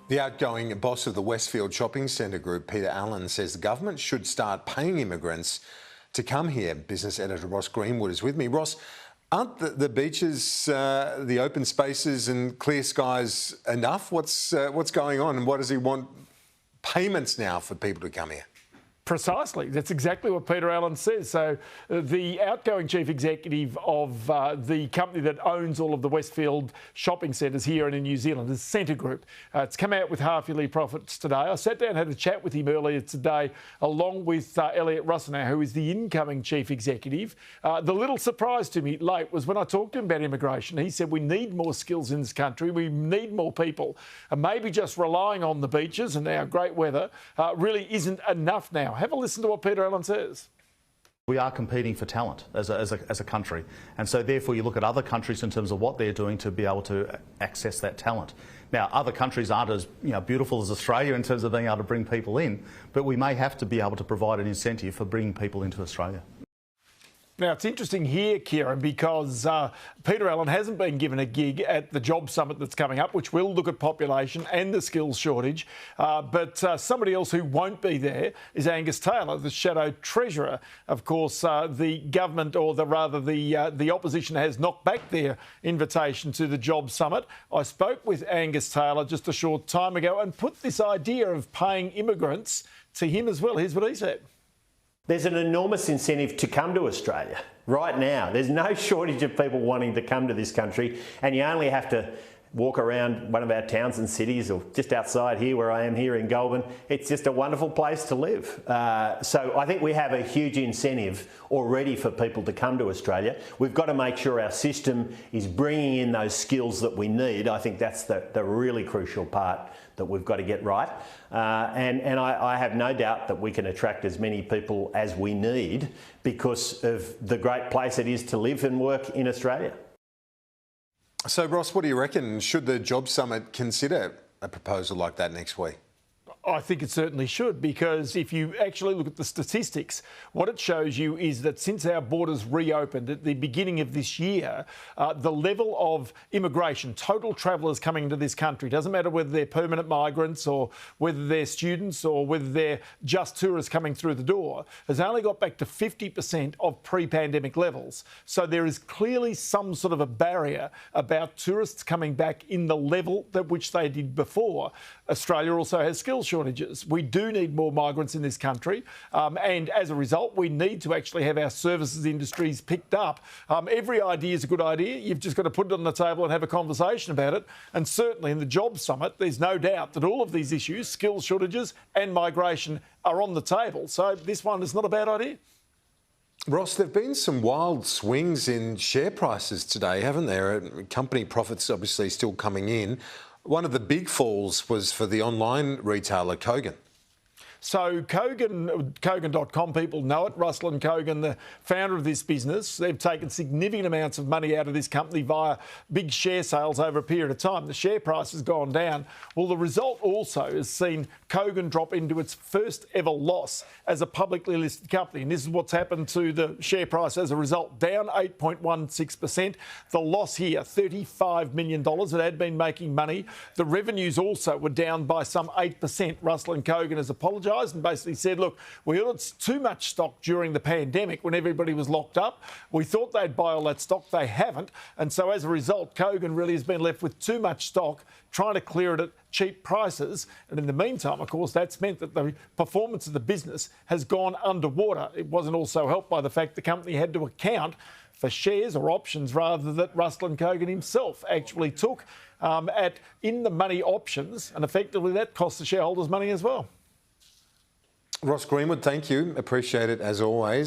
The outgoing boss of the Westfield Shopping Centre Group, Peter Allen, says the government should start paying immigrants to come here. Business editor Ross Greenwood is with me. Ross, aren't the beaches, the open spaces and clear skies enough? What's going on, and what does he want payments now for people to come here? Precisely. That's exactly what Peter Allen says. So the outgoing chief executive of the company that owns all of the Westfield shopping centres here and in New Zealand is Scentre Group. It's come out with half-yearly profits today. I sat down and had a chat with him earlier today, along with Elliot Rusanow, who is the incoming chief executive. The little surprise to me late was when I talked to him about immigration. He said we need more skills in this country. We need more people. And maybe just relying on the beaches and our great weather really isn't enough now. Have a listen to what Peter Allen says. We are competing for talent as a country, and so therefore you look at other countries in terms of what they're doing to be able to access that talent. Now, other countries aren't as beautiful as Australia in terms of being able to bring people in, but we may have to be able to provide an incentive for bringing people into Australia. Now, it's interesting here, Kieran, because Peter Allen hasn't been given a gig at the job summit that's coming up, which will look at population and the skills shortage. But somebody else who won't be there is Angus Taylor, the shadow treasurer. Of course, the government, or the opposition, has knocked back their invitation to the job summit. I spoke with Angus Taylor just a short time ago and put this idea of paying immigrants to him as well. Here's what he said. There's an enormous incentive to come to Australia right now. There's no shortage of people wanting to come to this country, and you only have to walk around one of our towns and cities, or just outside here where I am here in Goulburn. It's just a wonderful place to live. So I think we have a huge incentive already for people to come to Australia. We've got to make sure our system is bringing in those skills that we need. I think that's the really crucial part that we've got to get right. And I have no doubt that we can attract as many people as we need because of the great place it is to live and work in Australia. So, Ross, what do you reckon? Should the Job Summit consider a proposal like that next week? I think it certainly should, because if you actually look at the statistics, what it shows you is that since our borders reopened at the beginning of this year, the level of immigration, total travellers coming into this country, doesn't matter whether they're permanent migrants or whether they're students or whether they're just tourists coming through the door, has only got back to 50% of pre-pandemic levels. So there is clearly some sort of a barrier about tourists coming back in the level at which they did before. Australia also has skills shortages. We do need more migrants in this country, and as a result, we need to actually have our services industries picked up. Every idea is a good idea. You've just got to put it on the table and have a conversation about it. And certainly in the Job Summit, there's no doubt that all of these issues, skills shortages and migration, are on the table. So this one is not a bad idea. Ross, there have been some wild swings in share prices today, haven't there? Company profits obviously still coming in. One of the big falls was for the online retailer Kogan. So Kogan.com, people know it. Russell and Kogan, the founder of this business, they've taken significant amounts of money out of this company via big share sales over a period of time. The share price has gone down. Well, the result also has seen Kogan drop into its first ever loss as a publicly listed company. And this is what's happened to the share price as a result, down 8.16%. The loss here, $35 million. It had been making money. The revenues also were down by some 8%. Russell and Kogan has apologised and basically said, look, we ordered too much stock during the pandemic when everybody was locked up. We thought they'd buy all that stock. They haven't. And so as a result, Kogan really has been left with too much stock, trying to clear it at cheap prices. And in the meantime, of course, that's meant that the performance of the business has gone underwater. It wasn't also helped by the fact the company had to account for shares or options rather that Russell and Kogan himself actually took at in-the-money options. And effectively that cost the shareholders money as well. Ross Greenwood, thank you. Appreciate it as always.